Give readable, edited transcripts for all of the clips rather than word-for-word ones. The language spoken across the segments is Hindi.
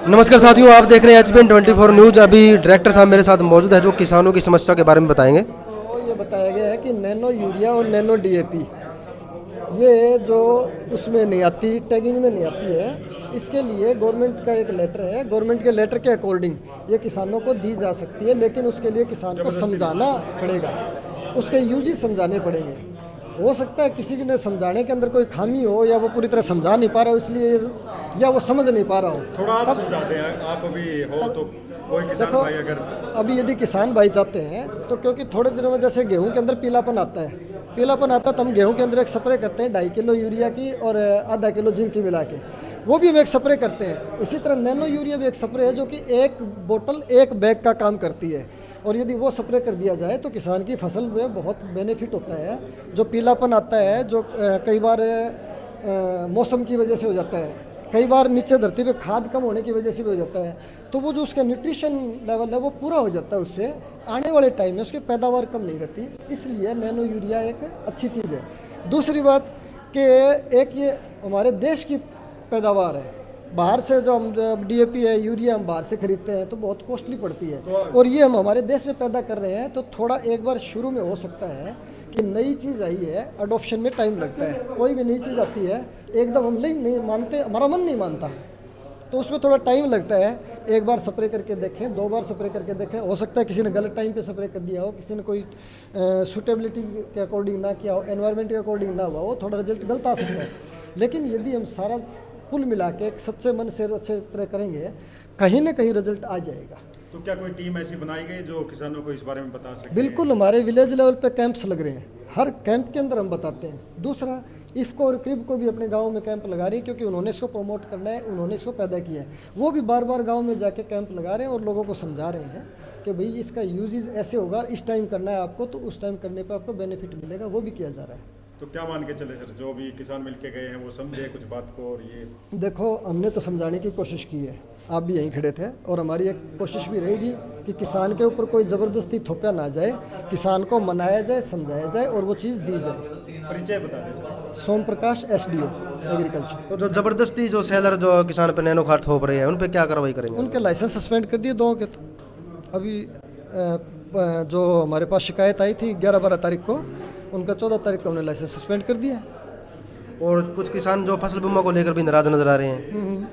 नमस्कार साथियों, आप देख रहे हैं HPN 24 न्यूज। अभी डायरेक्टर साहब मेरे साथ मौजूद है जो किसानों की समस्या के बारे में बताएंगे। तो ये बताया गया है कि नैनो यूरिया और नैनो डीएपी ये जो उसमें नहीं आती, टैगिंग में नहीं आती है, इसके लिए गवर्नमेंट का एक लेटर है। गवर्नमेंट के लेटर के अकॉर्डिंग ये किसानों को दी जा सकती है, लेकिन उसके लिए किसान को समझाना पड़ेगा, उसके यूज समझाने पड़ेंगे। हो सकता है किसी ने समझाने के अंदर कोई खामी हो, या वो पूरी तरह समझा नहीं पा रहा हो इसलिए, या वो समझ नहीं पा रहा हो। थोड़ा आप समझाते हैं, आप अभी हो तो कोई किसान देखो, भाई अगर अभी यदि किसान भाई चाहते हैं तो, क्योंकि थोड़े दिनों में जैसे गेहूं के अंदर पीलापन आता है, तो हम गेहूं के अंदर एक स्प्रे करते हैं 2.5 किलो यूरिया की और आधा किलो जिंक की मिला के, वो भी हम एक स्प्रे करते हैं। इसी तरह नैनो यूरिया भी एक स्प्रे है जो कि एक बोतल एक बैग का काम करती है, और यदि वो स्प्रे कर दिया जाए तो किसान की फसल में बहुत बेनिफिट होता है। जो पीलापन आता है, जो कई बार मौसम की वजह से हो जाता है, कई बार नीचे धरती पे खाद कम होने की वजह से भी हो जाता है, तो वो जो उसका न्यूट्रिशन लेवल है वो पूरा हो जाता है। उससे आने वाले टाइम में उसकी पैदावार कम नहीं रहती, इसलिए नैनो यूरिया एक अच्छी चीज़ है। दूसरी बात कि एक ये हमारे देश की पैदावार है। बाहर से जो हम डीएपी है, यूरिया हम बाहर से खरीदते हैं तो बहुत कॉस्टली पड़ती है, और ये हम हमारे देश में पैदा कर रहे हैं। तो थोड़ा एक बार शुरू में हो सकता है कि नई चीज़ आई है, अडॉप्शन में टाइम लगता है। कोई भी नई चीज़ आती है एकदम हम नहीं मानते, हमारा मन नहीं मानता, तो उसमें थोड़ा टाइम लगता है। एक बार स्प्रे करके देखें, 2 बार स्प्रे करके देखें। हो सकता है किसी ने गलत टाइम पे स्प्रे कर दिया हो, किसी ने कोई सूटेबिलिटी के अकॉर्डिंग ना किया हो, एनवायरनमेंट के अकॉर्डिंग ना हुआ हो, थोड़ा रिजल्ट गलत आ सकता है। लेकिन यदि हम सारा कुल मिला के एक सच्चे मन से अच्छे तरह करेंगे, कहीं ना कहीं रिजल्ट आ जाएगा। तो क्या कोई टीम ऐसी बनाई गई जो किसानों को इस बारे में बता सके? बिल्कुल, हमारे विलेज लेवल पे कैंप्स लग रहे हैं, हर कैंप के अंदर हम बताते हैं। दूसरा, इफ़को और क्रिब को भी अपने गांव में कैंप लगा रही है, क्योंकि उन्होंने इसको प्रमोट करना है, उन्होंने इसको पैदा किया है। वो भी बार बार गांव में जाके कैंप लगा रहे हैं और लोगों को समझा रहे हैं कि भाई इसका यूज ऐसे होगा, इस टाइम करना है आपको, तो उस टाइम करने पर आपको बेनिफिट मिलेगा, वो भी किया जा रहा है। तो क्या मान के चले सर, जो भी किसान मिलके गए हैं वो समझे कुछ बात को? और ये देखो, हमने तो समझाने की कोशिश की है, आप भी यहीं खड़े थे, और हमारी एक कोशिश भी रहेगी कि किसान के ऊपर कोई ज़बरदस्ती थोपा ना जाए, किसान को मनाया जाए, समझाया जाए और वो चीज़ दी जाए। परिचय बता दें सर। सोम प्रकाश, SDO एग्रीकल्चर। तो जो जबरदस्ती जो सेलर जो किसान पे नैनो खाद थोप रहे हैं उन पे क्या कार्रवाई करेंगे? उनके लाइसेंस सस्पेंड कर दिए 2 के। तो अभी जो हमारे पास शिकायत आई थी 11-12 तारीख को, उनका 14 तारीख को उन्हें लाइसेंस सस्पेंड कर दिया। और कुछ किसान जो फसल बीमा को लेकर भी नाराज नजर आ रहे हैं,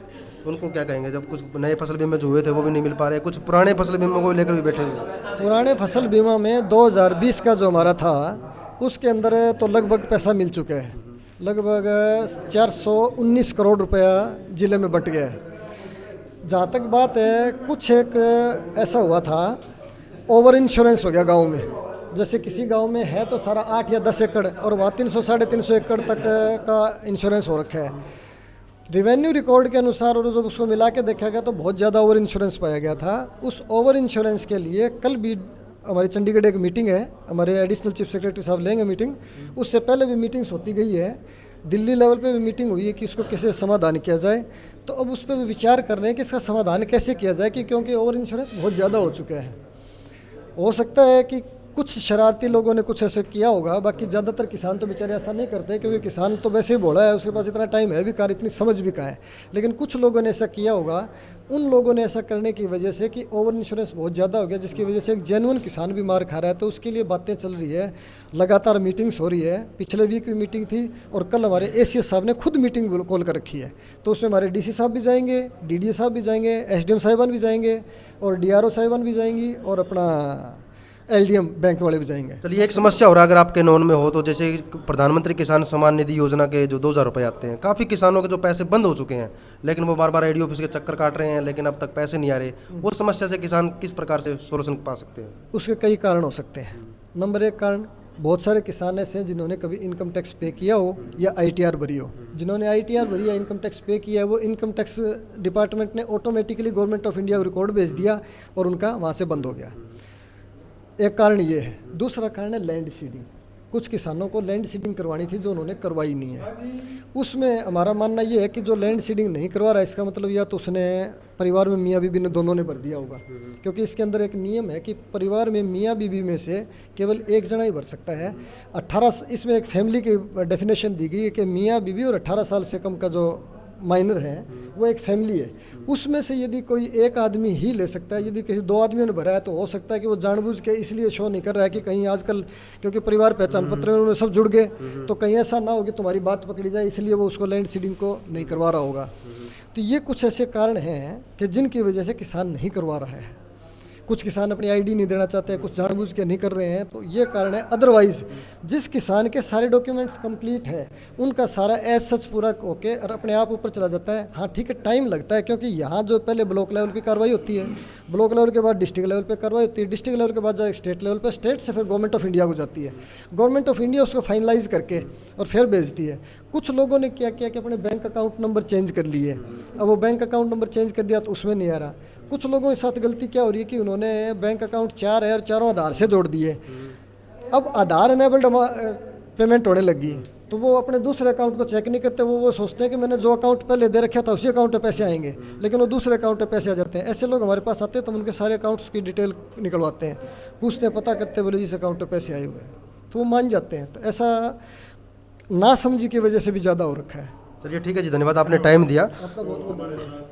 उनको क्या कहेंगे? जब कुछ नए फसल बीमा जो हुए थे वो भी नहीं मिल पा रहे, कुछ पुराने फसल बीमा को लेकर भी बैठे हुए। पुराने फसल बीमा में 2020 का जो हमारा था, उसके अंदर तो लगभग पैसा मिल चुका है, लगभग 419 करोड़ रुपया ज़िले में बट गया है। जहाँ तक बात है, कुछ एक ऐसा हुआ था, ओवर इंश्योरेंस हो गया गांव में। जैसे किसी गांव में है तो सारा 8 या 10 एकड़, और वहाँ 300-350 एकड़ तक का इंश्योरेंस हो रखा है। रिवेन्यू रिकॉर्ड के अनुसार, और जब उसको मिला के देखा गया तो बहुत ज़्यादा ओवर इंश्योरेंस पाया गया था। उस ओवर इंश्योरेंस के लिए कल भी हमारी चंडीगढ़ एक मीटिंग है, हमारे एडिशनल चीफ सेक्रेटरी साहब लेंगे मीटिंग। उससे पहले भी मीटिंग्स होती गई है, दिल्ली लेवल पे भी मीटिंग हुई है कि इसको कैसे समाधान किया जाए। तो अब उस पर भी विचार कर रहे हैं कि इसका समाधान कैसे किया जाए, कि क्योंकि ओवर इंश्योरेंस बहुत ज़्यादा हो चुका है। हो सकता है कि कुछ शरारती लोगों ने कुछ ऐसे किया होगा, बाकी ज़्यादातर किसान तो बेचारे ऐसा नहीं करते, क्योंकि किसान तो वैसे ही भोला है, उसके पास इतना टाइम है भी कार, इतनी समझ भी कहाँ है। लेकिन कुछ लोगों ने ऐसा किया होगा, उन लोगों ने ऐसा करने की वजह से कि ओवर इंश्योरेंस बहुत ज़्यादा हो गया, जिसकी वजह से एक जेन्युइन किसान भी मार खा रहा है। तो उसके लिए बातें चल रही है, लगातार मीटिंग्स हो रही है। पिछले वीक भी मीटिंग थी, और कल हमारे ACS साहब ने खुद मीटिंग कॉल कर रखी है। तो उसमें हमारे DC साहब भी जाएंगे, DDA साहब भी जाएंगे, SDM साहिबान भी जाएंगे, और DRO साहिबान भी जाएंगी, और अपना LDM बैंक वाले भी जाएंगे। चलिए, एक समस्या हो रहा है, अगर आपके नॉन में हो तो, जैसे प्रधानमंत्री किसान सम्मान निधि योजना के जो 2000 रुपये आते हैं, काफ़ी किसानों के जो पैसे बंद हो चुके हैं, लेकिन वो बार बार ADO ऑफिस के चक्कर काट रहे हैं, लेकिन अब तक पैसे नहीं आ रहे। वो समस्या से किसान किस प्रकार से सोल्यूशन पा सकते हैं? उसके कई कारण हो सकते हैं। नंबर 1 कारण, बहुत सारे किसान ऐसे हैं जिन्होंने कभी इनकम टैक्स पे किया हो या ITR भरी हो। जिन्होंने ITR भरी या इनकम टैक्स पे किया है, वो इनकम टैक्स डिपार्टमेंट ने ऑटोमेटिकली गवर्नमेंट ऑफ इंडिया को रिकॉर्ड भेज दिया, और उनका वहाँ से बंद हो गया। एक कारण ये है। दूसरा कारण है लैंड सीडिंग। कुछ किसानों को लैंड सीडिंग करवानी थी जो उन्होंने करवाई नहीं है। उसमें हमारा मानना ये है कि जो लैंड सीडिंग नहीं करवा रहा है, इसका मतलब या तो उसने परिवार में मियाँ बीबी ने दोनों ने भर दिया होगा, क्योंकि इसके अंदर एक नियम है कि परिवार में मियाँ बीबी में से केवल एक जना ही भर सकता है। 18 इसमें एक फैमिली की डेफिनेशन दी गई है कि मियाँ बीबी और 18 साल से कम का जो माइनर हैं वो एक फैमिली है, उसमें से यदि कोई एक आदमी ही ले सकता है, यदि किसी 2 आदमियों ने भरा है तो हो सकता है कि वो जानबूझ के इसलिए शो नहीं कर रहा है कि कहीं आजकल क्योंकि परिवार पहचान पत्र में उन्होंने सब जुड़ गए तो कहीं ऐसा ना हो कि तुम्हारी बात पकड़ी जाए, इसलिए वो उसको लैंड सीडिंग को नहीं करवा रहा होगा। तो ये कुछ ऐसे कारण हैं कि जिनकी वजह से किसान नहीं करवा रहा है। कुछ किसान अपनी आईडी नहीं देना चाहते हैं, कुछ जानबूझ के नहीं कर रहे हैं, तो ये कारण है। अदरवाइज जिस किसान के सारे डॉक्यूमेंट्स कंप्लीट है उनका सारा एज सच पूरा होके और अपने आप ऊपर चला जाता है। हाँ ठीक है, टाइम लगता है क्योंकि यहाँ जो पहले ब्लॉक लेवल पे कार्रवाई होती है, ब्लॉक लेवल के बाद डिस्ट्रिक्ट लेवल पे कार्रवाई होती है, डिस्ट्रिक्ट लेवल के बाद जाए स्टेट लेवल पे, स्टेट से फिर गवर्नमेंट ऑफ इंडिया को जाती है, गवर्नमेंट ऑफ इंडिया उसको फाइनलाइज करके और फिर भेजती है। कुछ लोगों ने क्या किया कि अपने बैंक अकाउंट नंबर चेंज कर लिए, अब वो बैंक अकाउंट नंबर चेंज कर दिया तो उसमें नहीं आ रहा। कुछ लोगों के साथ गलती क्या हो रही है कि उन्होंने बैंक अकाउंट 4 है और चारों आधार से जोड़ दिए, अब आधार एनेबल्ड पेमेंट होने लगी तो वो अपने दूसरे अकाउंट को चेक नहीं करते, वो सोचते हैं कि मैंने जो अकाउंट पहले दे रखा था उसी अकाउंट पे पैसे आएंगे, लेकिन वो दूसरे अकाउंट पे पैसे आ जाते हैं। ऐसे लोग हमारे पास आते हैं तो उनके सारे अकाउंट्स की डिटेल निकलवाते हैं, पूछते हैं, पता करते बोले जिस अकाउंट पे पैसे आए हुए हैं, तो वो मान जाते हैं। तो ऐसा नासमझी की वजह से भी ज़्यादा हो रखा है। चलिए ठीक है जी, धन्यवाद, आपने टाइम दिया। आपका बहुत बहुत धन्यवाद।